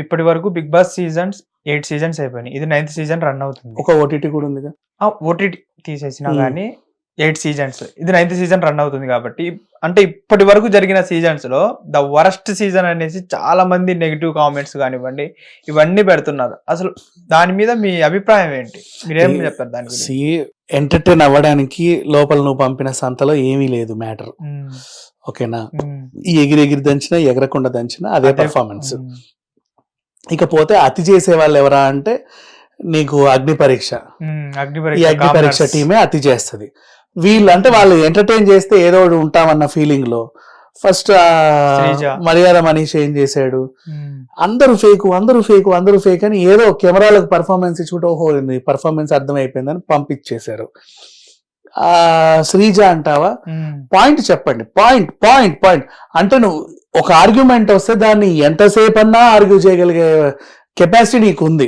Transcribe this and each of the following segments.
ఇప్పటి వరకు big boss seasons 8 seasons అయిపోయినాయి. ఇది 9th సీజన్ రన్ అవుతుంది. ఒక ఓటీటీ కూడా ఉందిగా. ఓటీటీ తీసేసినా కానీ 8 సీజన్స్, ఇది 9th సీజన్ రన్ అవుతుంది కాబట్టి, అంటే ఇప్పటి వరకు జరిగిన సీజన్స్ లో ద వరస్ట్ సీజన్ అనేసి చాలా మంది నెగిటివ్ కామెంట్స్ కానివ్వండి ఇవన్నీ పెడుతున్నారు. అసలు దాని మీద మీ అభిప్రాయం ఏంటి? మీరేం చెప్తారు దాని గురించి? ఎంటర్టైన్ అవ్వడానికి లోపల నువ్వు పంపిన సంతలో ఏమీ లేదు మ్యాటర్. ఓకేనా, ఈ ఎగిరి దంచినా ఎగరకుండా దంచినా అదే పర్ఫార్మెన్స్. ఇకపోతే అతి చేసే వాళ్ళు ఎవరా అంటే నీకు అగ్ని పరీక్ష టీమే అతి చేస్తుంది. వీళ్ళు అంటే వాళ్ళు ఎంటర్టైన్ చేస్తే ఏదో ఒకటి ఉంటామన్న ఫీలింగ్ లో ఫస్ట్ మర్యాద మనీష్ ఏం చేశాడు, అందరూ ఫేక్ అని ఏదో కెమెరాలకు పర్ఫార్మెన్స్ ఇచ్చుకుంటే ఓహో పర్ఫార్మెన్స్ అర్థమైపోయిందని పంపించేశారు. శ్రీజ అంటావా, పాయింట్ చెప్పండి, పాయింట్ అంటే నువ్వు ఒక ఆర్గ్యుమెంట్ వస్తే దాన్ని ఎంతసేపు అన్నా ఆర్గ్యూ చేయగలిగే కెపాసిటీ నీకు ఉంది.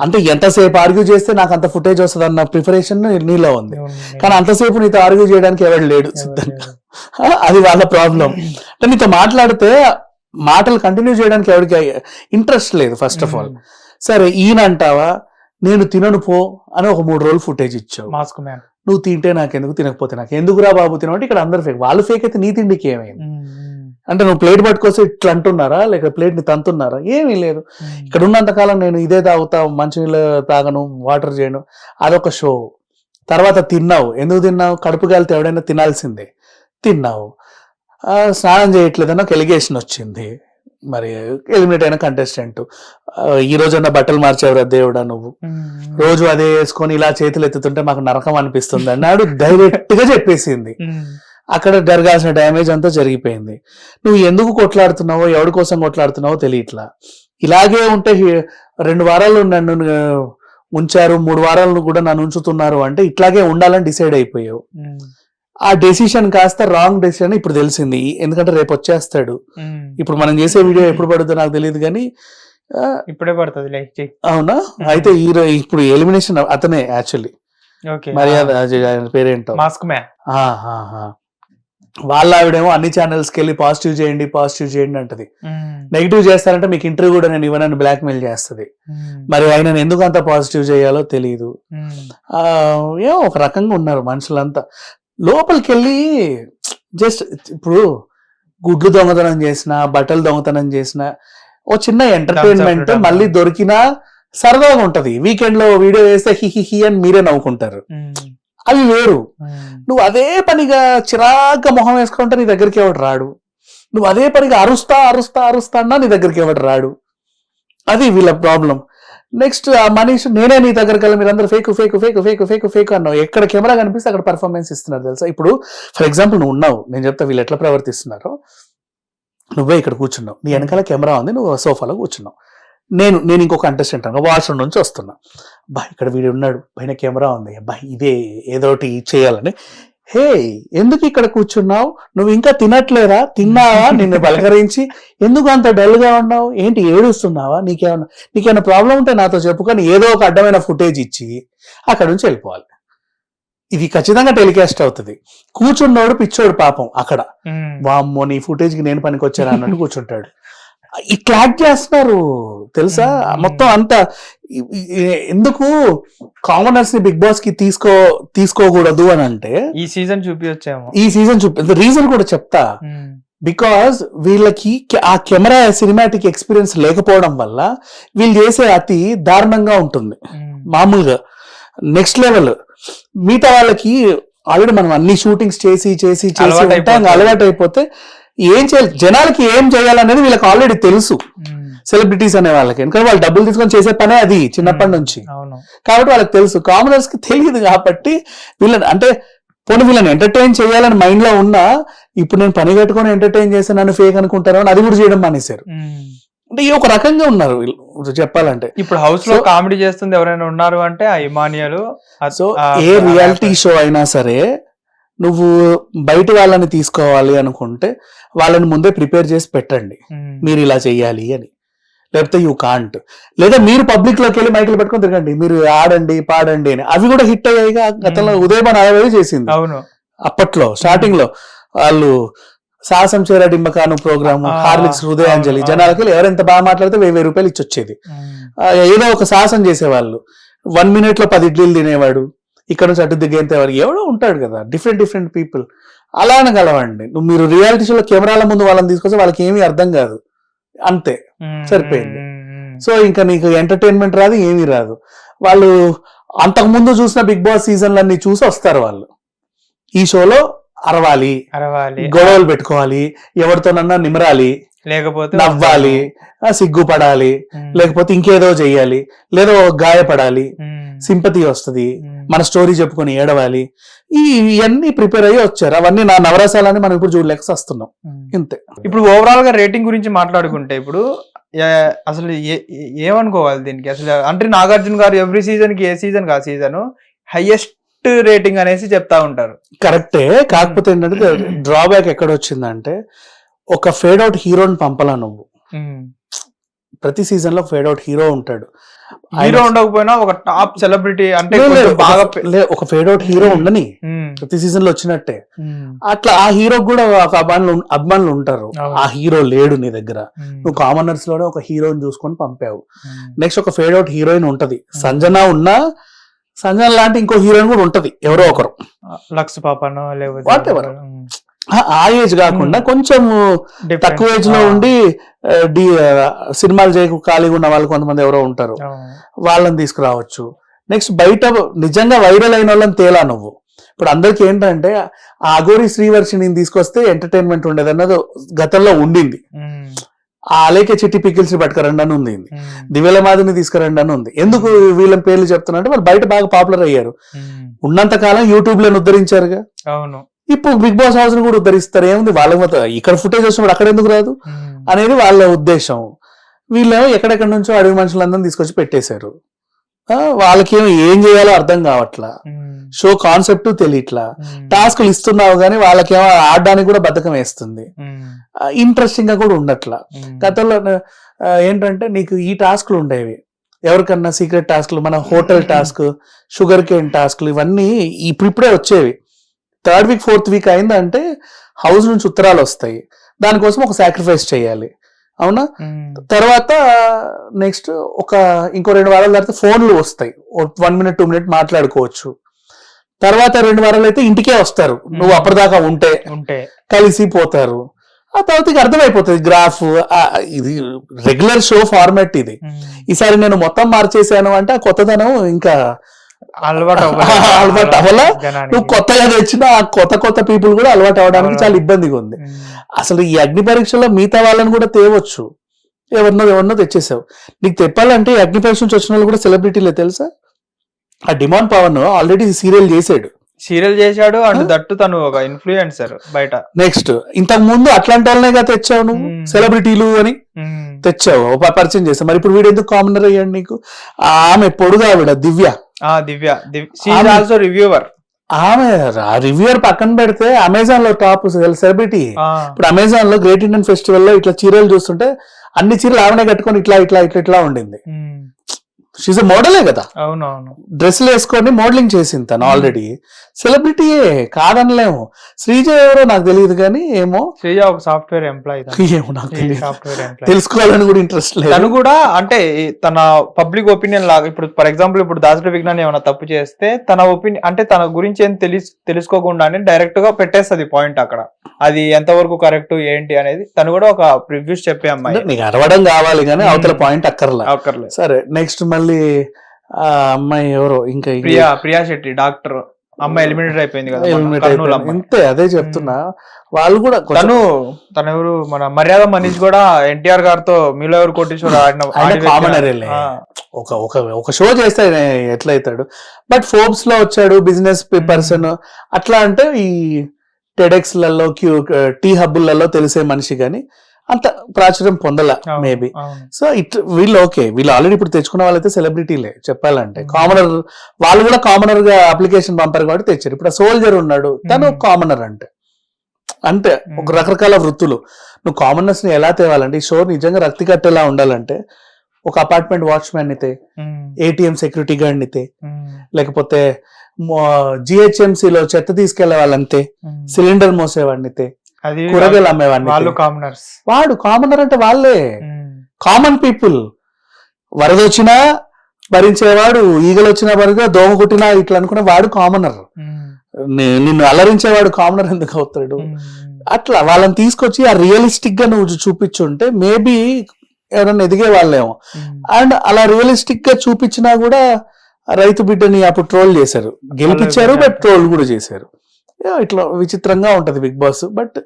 అంటే ఎంతసేపు ఆర్గ్యూ చేస్తే నాకు అంత ఫుటేజ్ వస్తుంది అన్న ప్రిపరేషన్ నీలో ఉంది, కానీ అంతసేపు నీతో ఆర్గ్యూ చేయడానికి ఎవరు లేడు సిద్ధంగా. అది వాళ్ళ ప్రాబ్లం. అంటే నీతో మాట్లాడితే మాటలు కంటిన్యూ చేయడానికి ఎవరికి ఇంట్రెస్ట్ లేదు ఫస్ట్ ఆఫ్ ఆల్. సరే ఈయన అంటావా, నేను తినను పో అని ఒక 3 రోజులు ఫుటేజ్ ఇచ్చావు. నువ్వు తింటే నాకెందుకు, తినకపోతే నాకు ఎందుకురా బాబు తినవంటే ఇక్కడ అందరు ఫేక్. వాళ్ళు ఫేక్ అయితే నీ తిండికి ఏమైంది? అంటే నువ్వు ప్లేట్ పట్టుకొస్తే ఇట్లా అంటున్నారా, లేక ప్లేట్ ని తంతున్నారా? ఏమీ లేదు. ఇక్కడ ఉన్నంతకాలం నేను ఇదే తాగుతా, మంచినీళ్ళు తాగను, వాటర్ చేయను, అదొక షో. తర్వాత తిన్నావు, ఎందుకు తిన్నావు? కడుపు కాలితే ఎవడైనా తినాల్సిందే, తిన్నావు. స్నానం చేయట్లేదని ఒక ఎలిగేషన్ వచ్చింది, మరి ఎలిమినేట్ అయిన కంటెస్టెంట్. ఈ రోజన్నా బట్టలు మార్చేవరా దేవుడా నువ్వు, రోజు అదే వేసుకొని ఇలా చేతులు ఎత్తుతుంటే మాకు నరకం అనిపిస్తుంది అన్నాడు. డైరెక్ట్ గా చెప్పేసింది. అక్కడ జరగాల్సిన డ్యామేజ్ అంతా జరిగిపోయింది. నువ్వు ఎందుకు కొట్లాడుతున్నావో, ఎవరి కోసం కొట్లాడుతున్నావో తెలియట్లా. ఇలాగే ఉంటే 2 వారాలు నన్ను ఉంచారు, 3 వారాలను కూడా నన్ను ఉంచుతున్నారు అంటే ఇట్లాగే ఉండాలని డిసైడ్ అయిపోయావు. ఆ డెసిషన్ కాస్త రాంగ్ డెసిషన్ ఇప్పుడు తెలిసింది. ఎందుకంటే రేపు వచ్చేస్తాడు. ఇప్పుడు మనం చేసే వీడియో ఎప్పుడు పడుతుందో నాకు తెలియదు కానీ ఇప్పుడే పడుతుంది, లైక్ చేయి. అవునా? అయితే ఇప్పుడు ఎలిమినేషన్ అతనే యాక్చువల్లీ, మర్యాద పేరేంటో మాస్క్ మ్యాన్. వాళ్ళ ఆవిడేమో అన్ని ఛానల్స్ కి వెళ్ళి పాజిటివ్ చేయండి అంటది. నెగిటివ్ చేస్తారంటే మీకు ఇంటర్వ్యూ కూడా నేను ఇవ్వనని బ్లాక్ మెయిల్ చేస్తుంది. మరి ఆయన ఎందుకు అంత పాజిటివ్ చేయాలో తెలియదు. ఏమో ఒక రకంగా ఉన్నారు మనుషులంతా. లోపలికి వెళ్ళి జస్ట్ ఇప్పుడు గుడ్లు దొంగతనం చేసినా, బట్టలు దొంగతనం చేసినా ఓ చిన్న ఎంటర్టైన్మెంట్ మళ్ళీ దొరికినా సరదాగా ఉంటది. వీకెండ్ లో వీడియో వేస్తే హి అని మీరే నవ్వుకుంటారు, అవి వేరు. నువ్వు అదే పనిగా చిరాగ్గా మొహం వేసుకుంటే నీ దగ్గరికి ఎవడు రాడు. నువ్వు అదే పనిగా అరుస్తా అన్నా నీ దగ్గరికి ఎవడు రాడు. అది వీళ్ళ ప్రాబ్లం. నెక్స్ట్ ఆ మనీష్, నేనే నీ దగ్గరికి వెళ్ళి మీరందరూ ఫేక్ అన్నావు. ఎక్కడ కెమెరా కనిపిస్తే అక్కడ పర్ఫార్మెన్స్ ఇస్తున్నారు తెలుసా. ఇప్పుడు ఫర్ ఎగ్జాంపుల్ నువ్వు ఉన్నావు, నేను చెప్తా వీళ్ళు ఎట్లా ప్రవర్తిస్తున్నారో. నువ్వే ఇక్కడ కూర్చున్నావు, నీ వెనకాల కెమెరా ఉంది, నువ్వు సోఫాలో కూర్చున్నావు. నేను ఇంకొక కంటెస్టెంట్ వాష్రూమ్ నుంచి వస్తున్నా, బా ఇక్కడ వీడు ఉన్నాడు, పైన కెమెరా ఉంది, బా ఇదే ఏదోటి చేయాలని. హే ఎందుకు ఇక్కడ కూర్చున్నావు, నువ్వు ఇంకా తిన్నావా నిన్ను పలకరించి, ఎందుకు అంత డల్ గా ఉన్నావు, ఏంటి ఏడుస్తున్నావా, నీకేమైనా ప్రాబ్లం ఉంటే నాతో చెప్పుకొని ఏదో ఒక అడ్డమైన ఫుటేజ్ ఇచ్చి అక్కడ నుంచి వెళ్ళిపోవాలి. ఇది ఖచ్చితంగా టెలికాస్ట్ అవుతుంది. కూర్చున్నోడు పిచ్చోడు పాపం అక్కడ, వామ్మో నీ ఫుటేజ్ కి నేను పనికొచ్చాను అన్నట్టు కూర్చుంటాడు. ఇట్లా యాక్ట్ చేస్తున్నారు తెలుసా. మొత్తం అంతా ఎందుకు కామనర్స్ ని బిగ్ బాస్ కి తీసుకోకూడదు అని అంటే ఈ సీజన్ చూపించాము, రీజన్ కూడా చెప్తా. బికాస్ వీళ్ళకి ఆ కెమెరా సినిమాటిక్ ఎక్స్పీరియన్స్ లేకపోవడం వల్ల వీళ్ళు చేసే అతి దారుణంగా ఉంటుంది. మామూలుగా నెక్స్ట్ లెవెల్. మిగతా వాళ్ళకి ఆల్రెడీ మనం అన్ని షూటింగ్స్ చేసి అలవాటు అయిపోతే ఏం చేయాలి, జనాలకి ఏం చేయాలనేది వీళ్ళకి ఆల్రెడీ తెలుసు. సెలబ్రిటీస్ అనే వాళ్ళకి, ఎందుకంటే వాళ్ళు డబ్బులు తీసుకొని చేసే పనే అది చిన్నప్పటి నుంచి, కాబట్టి వాళ్ళకి తెలుసు. కామనర్స్ కి తెలియదు కాబట్టి వీళ్ళని అంటే వీళ్ళని ఎంటర్టైన్ చేయాలని మైండ్ లో ఉన్నా, ఇప్పుడు నేను పని కట్టుకొని ఎంటర్టైన్ చేస్తే నన్ను ఫేక్ అనుకుంటారు అని అది కూడా చేయడం మానేశారు. అంటే ఈ ఒక రకంగా ఉన్నారు వీళ్ళు చెప్పాలంటే. ఇప్పుడు హౌస్ లో కామెడీ చేస్తుంది ఎవరైనా ఉన్నారు అంటే ఆ ఇమానియాలు. సో ఏ రియాలిటీ షో అయినా సరే నువ్వు బయట వాళ్ళని తీసుకోవాలి అనుకుంటే వాళ్ళని ముందే ప్రిపేర్ చేసి పెట్టండి, మీరు ఇలా చెయ్యాలి అని. లేకపోతే యూ కాంట్. లేదా మీరు పబ్లిక్ లోకి వెళ్ళి మైకులు పెట్టుకొని తిరగండి, మీరు ఆడండి పాడండి అని. అవి కూడా హిట్ అయ్యాయిగా. గతంలో ఉదయభాన్ అదే చేసింది. అవును, అప్పట్లో స్టార్టింగ్ లో వాళ్ళు సాహసం చేరా డింబకాను ప్రోగ్రామ్, హార్లిక్స్ హృదయాంజలి, జనాలకి ఎవరెంత బాగా మాట్లాడితే 1000 రూపాయలు ఇచ్చి వచ్చేది. ఏదో ఒక సాహసం చేసేవాళ్ళు. 1 minute లో 10 ఇడ్లీలు తినేవాడు, ఇక్కడ నుంచి అటు దిగేంతేవాడు ఎవడో ఉంటాడు కదా, డిఫరెంట్ పీపుల్. అలా అనగలవండి. మీరు రియాలిటీ షోలో కెమెరాల ముందు వాళ్ళని తీసుకొస్తే వాళ్ళకి ఏమీ అర్థం కాదు, అంతే, సరిపోయింది. సో ఇంకా నీకు ఎంటర్టైన్మెంట్ రాదు, ఏమీ రాదు. వాళ్ళు అంతకు ముందు చూసిన బిగ్ బాస్ సీజన్లన్నీ చూసి వస్తారు వాళ్ళు. ఈ షోలో అరవాలి, గొడవలు పెట్టుకోవాలి, ఎవరితోనన్నా నిమరాలి, లేకపోతే నవ్వాలి, సిగ్గుపడాలి, లేకపోతే ఇంకేదో చెయ్యాలి, లేదో గాయపడాలి, సింపతి వస్తుంది, మన స్టోరీ చెప్పుకొని ఏడవాలి. ఇవన్నీ ప్రిపేర్ అయ్యి వచ్చారు. అవన్నీ నా నవరసాలని మనం ఇప్పుడు చూడలేక వస్తున్నాం, ఇంతే. ఇప్పుడు ఓవరాల్ గా రేటింగ్ గురించి మాట్లాడుకుంటే ఇప్పుడు అసలు ఏమనుకోవాలి దీనికి అసలు? అంటే నాగార్జున గారు ఎవ్రీ సీజన్ కి, ఏ సీజన్ కా సీజన్ హైయెస్ట్ రేటింగ్ అనేసి చెప్తా ఉంటారు. కరెక్టే. కాకపోతే ఏంటంటే డ్రాబ్యాక్ ఎక్కడ వచ్చిందంటే, ఒక ఫేడ్ అవుట్ హీరోని పంపలా నువ్వు. ప్రతి సీజన్ లో ఫేడ్ అవుట్ హీరో ఉంటాడు. హీరో ఉండకపోయినా ఒక టాప్ సెలబ్రిటీ అంటే బాగా ఒక ఫేడ్ అవుట్ హీరో ఉండని ప్రతి సీజన్ లో వచ్చినట్టే. అట్లా ఆ హీరో కూడా ఒక అభిమానులు ఉంటారు. ఆ హీరో లేడు నీ దగ్గర, నువ్వు కామనర్స్ లోనే ఒక హీరోని చూసుకొని పంపావు. నెక్స్ట్ ఒక ఫేడ్ అవుట్ హీరోయిన్ ఉంటది, సంజన ఉన్నా సంజన లాంటి ఇంకో హీరోయిన్ కూడా ఉంటది, ఎవరో ఒకరు, లక్స్ పాపనో లేకపోతే ఆ ఏజ్ కాకుండా కొంచెం తక్కువ ఏజ్ లో ఉండి సినిమాలు చేయకు ఖాళీగా ఉన్న వాళ్ళు కొంతమంది ఎవరో ఉంటారు, వాళ్ళని తీసుకురావచ్చు. నెక్స్ట్ బయట నిజంగా వైరల్ అయిన వాళ్ళని తేలా నువ్వు. ఇప్పుడు అందరికి ఏంటంటే ఆ అఘోరి శ్రీవర్షిని తీసుకొస్తే ఎంటర్టైన్మెంట్ ఉండేది అన్నది గతంలో ఉండింది. ఆ అలేకే చిట్టి పికిల్స్ పట్టుకురండి అని ఉంది, దివ్యల మాదిని తీసుకురండి అని ఉంది. ఎందుకు వీళ్ళ పేర్లు చెప్తున్నా అంటే వాళ్ళు బయట బాగా పాపులర్ అయ్యారు, ఉన్నంత కాలం యూట్యూబ్ లను ఉద్ధరించారుగా. అవును, ఇప్పుడు బిగ్ బాస్ హౌస్ ని కూడా ఉద్ధరిస్తారు. ఏముంది వాళ్ళ ఇక్కడ ఫుటేజ్ వచ్చినప్పుడు అక్కడ ఎందుకు రాదు అనేది వాళ్ళ ఉద్దేశం. వీళ్ళేమో ఎక్కడెక్కడి నుంచో అడవి మనుషులందరినీ తీసుకొచ్చి పెట్టేశారు. వాళ్ళకేమో ఏం చేయాలో అర్థం కావట్లా, షో కాన్సెప్ట్ తెలియట్లా, టాస్క్లు ఇస్తున్నావు కానీ వాళ్ళకేమో ఆడడానికి కూడా బద్ధకం వేస్తుంది, ఇంట్రెస్టింగ్ గా కూడా ఉండట్లా. గతంలో ఏంటంటే నీకు ఈ టాస్క్లు ఉండేవి, ఎవరికన్నా సీక్రెట్ టాస్క్లు, మన హోటల్ టాస్క్, షుగర్ కేన్ టాస్క్లు, ఇవన్నీ ఇప్పుడిప్పుడే వచ్చేవి. 3rd వీక్ 4th వీక్ అయిందంటే హౌస్ నుంచి ఉత్తరాలు వస్తాయి, దానికోసం ఒక సాక్రిఫైస్ చేయాలి, అవునా. తర్వాత నెక్స్ట్ ఇంకో 2 వారాల తర్వాత ఫోన్లు వస్తాయి, 1 minute 2 minute మాట్లాడుకోవచ్చు. తర్వాత 2 వారాలు అయితే ఇంటికే వస్తారు, నువ్వు అప్పటిదాకా ఉంటే కలిసిపోతారు. ఆ తర్వాత ఇక అర్థమైపోతుంది గ్రాఫ్, ఇది రెగ్యులర్ షో ఫార్మాట్ ఇది. ఈసారి నేను మొత్తం మార్చేసాను అంటే ఆ కొత్తదనం ఇంకా అలవాటు అవ్వాలా. నువ్వు కొత్తగా తెచ్చిన ఆ కొత్త పీపుల్ కూడా అలవాటు అవ్వడానికి చాలా ఇబ్బందిగా ఉంది. అసలు ఈ అగ్ని పరీక్షలో మిగతా వాళ్ళని కూడా తేవచ్చు, ఎవరినో తెచ్చేసావు. నీకు తెప్పాలంటే అగ్ని పరీక్ష నుంచి వచ్చిన వాళ్ళు కూడా సెలబ్రిటీలే తెలుసా. ఆ డిమాండ్ పవన్ ఆల్రెడీ సీరియల్ చేశాడు అండ్ దట్టు తను ఒక ఇన్ఫ్లుయెన్సర్ బయట. నెక్స్ట్ ఇంతకు ముందు అట్లాంటి వాళ్ళనేగా తెచ్చావు నువ్వు, సెలబ్రిటీలు అని తెచ్చావు, పరిచయం చేస్తావు. మరి ఇప్పుడు వీడు ఎందుకు కామనర్ అయ్యాడు నీకు? ఆమె పొడుగా ఆవిడ దివ్య, రివ్యూవర్, ఆమె రివ్యూవర్ పక్కన పెడితే అమెజాన్ లో టాప్ సెలబ్రిటీ. ఇప్పుడు అమెజాన్ లో గ్రేట్ ఇండియన్ ఫెస్టివల్ లో ఇట్లా చీరలు చూస్తుంటే అన్ని చీరలు ఆమెనే కట్టుకొని ఇట్లా ఉండింది. షీజ్ మోడలే కదా, అవునవును, డ్రెస్సులు వేసుకొని మోడలింగ్ చేసింది తను, ఆల్రెడీ సెలబ్రిటీయే కాదనలేము. శ్రీజ ఎవరో నాకు తెలియదు కానీ, ఏమో శ్రీజ ఒక సాఫ్ట్వేర్ ఎంప్లాయీ, ఏమో నాకు తెలియదు, తెలుసుకోవాలని కూడా ఇంట్రెస్ట్ లేదు. తను కూడా అంటే తన పబ్లిక్ ఒపీనియన్ లాగా, ఇప్పుడు ఫర్ ఎగ్జాంపుల్ ఇప్పుడు దాసరి విజ్ఞాన్ ఏమైనా తప్పు చేస్తే తన ఒపీనియన్ అంటే తన గురించి ఏం తెలుసుకోకుండానే డైరెక్ట్ గా పెట్టేస్తుంది పాయింట్ అక్కడ. అది ఎంతవరకు కరెక్ట్ ఏంటి అనేది తను కూడా ఒక రివ్యూస్ చెప్పే అమ్మాయి. నీకు అరవడం కావాలి కానీ అవతల పాయింట్ అక్కర్లేదు. సరే నెక్స్ట్ మళ్ళీ ఆ అమ్మాయి ఎవరో ఇంకా ప్రియా శెట్టి డాక్టర్ అమ్మాయి ఎలిమినేట్ అయిపోయింది కదా, అంతే. అదే చెప్తున్నా, వాళ్ళు కూడా తను ఎవరు మన మర్యాద మనీష్ కూడా ఎన్టీఆర్ గారితో మీలో ఎవరు కోటేశ్వర ఆడిన ఒక షో చేస్తే ఎట్లయితాడు. బట్ ఫోర్బ్స్ లో వచ్చాడు, బిజినెస్ పర్సన్ అట్లా అంటే ఈ టెడెక్స్ లలో టీ హబ్బులలో తెలిసే మనిషి గాని అంత ప్రాచుర్యం పొందల మేబీ. సో వీళ్ళు వీళ్ళు ఆల్రెడీ ఇప్పుడు తెచ్చుకున్న వాళ్ళైతే సెలబ్రిటీలే చెప్పాలంటే. కామనర్ వాళ్ళు కూడా కామనర్ గా అప్లికేషన్ పంపారు కాబట్టి తెచ్చారు. ఇప్పుడు ఆ సోల్జర్ ఉన్నాడు, తను కామనర్ అంటే ఒక రకరకాల వృత్తులు. నువ్వు కామనర్స్ ని ఎలా తేవాలంటే, ఈ షో నిజంగా రక్తి కట్టేలా ఉండాలంటే ఒక అపార్ట్మెంట్ వాచ్మెన్ నితే, ఏటీఎం సెక్యూరిటీ గార్డ్ నితే, లేకపోతే GHMC లో చెత్త తీసుకెళ్లే వాళ్ళంతే, సిలిండర్ మోసేవాడినితే, అది కూరగాయలు అమ్మేవాడిని వాళ్ళు కామనర్స్. వాడు కామనర్ అంటే వాళ్ళే కామన్ పీపుల్. వరద వచ్చినా భరించేవాడు, ఈగలు వచ్చినా భరించే, దోమ కుట్టినా ఇట్లా అనుకునే వాడు కామనర్. నిన్ను అలరించేవాడు కామనర్ ఎందుకు అవుతాడు? అట్లా వాళ్ళని తీసుకొచ్చి ఆ రియలిస్టిక్ గా నువ్వు చూపించుంటే మేబీ ఎవరన్నా ఎదిగే వాళ్ళేమో. అండ్ అలా రియలిస్టిక్ గా చూపించినా కూడా రైతు బిడ్డని అప్పుడు ట్రోల్ చేశారు, గెలిపించారు, బట్ ట్రోల్ కూడా చేశారు. ఇట్లా విచిత్రంగా ఉంటది బిగ్ బాస్. బట్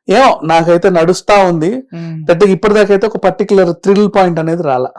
ఏమో నాకైతే నడుస్తా ఉంది. పెద్దగా ఇప్పటిదాకా అయితే ఒక పర్టికులర్ థ్రిల్ పాయింట్ అనేది రాలా.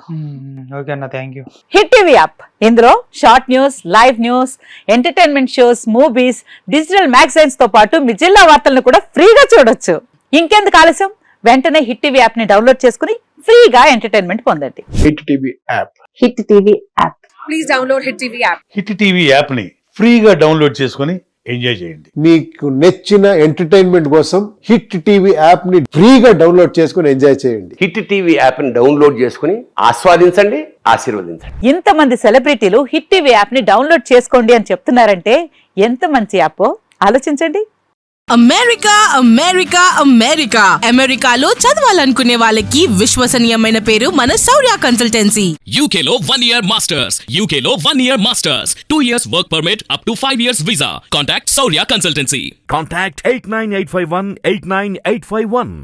ఓకే అన్న, thank you. Hit TV app, ఇందులో short news, live news, entertainment shows, movies, digital magazines తో పాటు మీ జిల్లా వార్తలను కూడా ఫ్రీగా చూడొచ్చు. ఇంకెందుకు ఆలస్యం, వెంటనే హిట్ టీవీ యాప్ ని డౌన్లోడ్ చేసుకుని ఫ్రీగా ఎంటర్టైన్మెంట్ పొందండి. Hit TV app. Hit TV app. Please download hit TV app. Hit TV యాప్ని ఫ్రీగా డౌన్లోడ్ చేసుకొని ఎంజాయ్ చేయండి. మీకు నచ్చిన ఎంటర్టైన్మెంట్ కోసం హిట్ టీవీ యాప్ ని ఫ్రీగా డౌన్లోడ్ చేసుకుని ఎంజాయ్ చేయండి. హిట్ టీవీ యాప్ ని డౌన్లోడ్ చేసుకుని ఆస్వాదించండి, ఆశీర్వదించండి. ఇంతమంది సెలబ్రిటీలు హిట్ టీవీ యాప్ ని డౌన్లోడ్ చేసుకోండి అని చెప్తున్నారంటే ఎంత మంచి యాప్ ఆలోచించండి. అమెరికా అమెరికా అమెరికా అమెరికాలో చదవాలనుకునే వాళ్ళకి విశ్వసనీయమైన పేరు మన శౌర్య కన్సల్టెన్సీ. UK లో 1 year masters, UK లో 1 year masters, 2 years work permit up to 5 years visa. Contact Saurya Consultancy. Contact 89851 89851.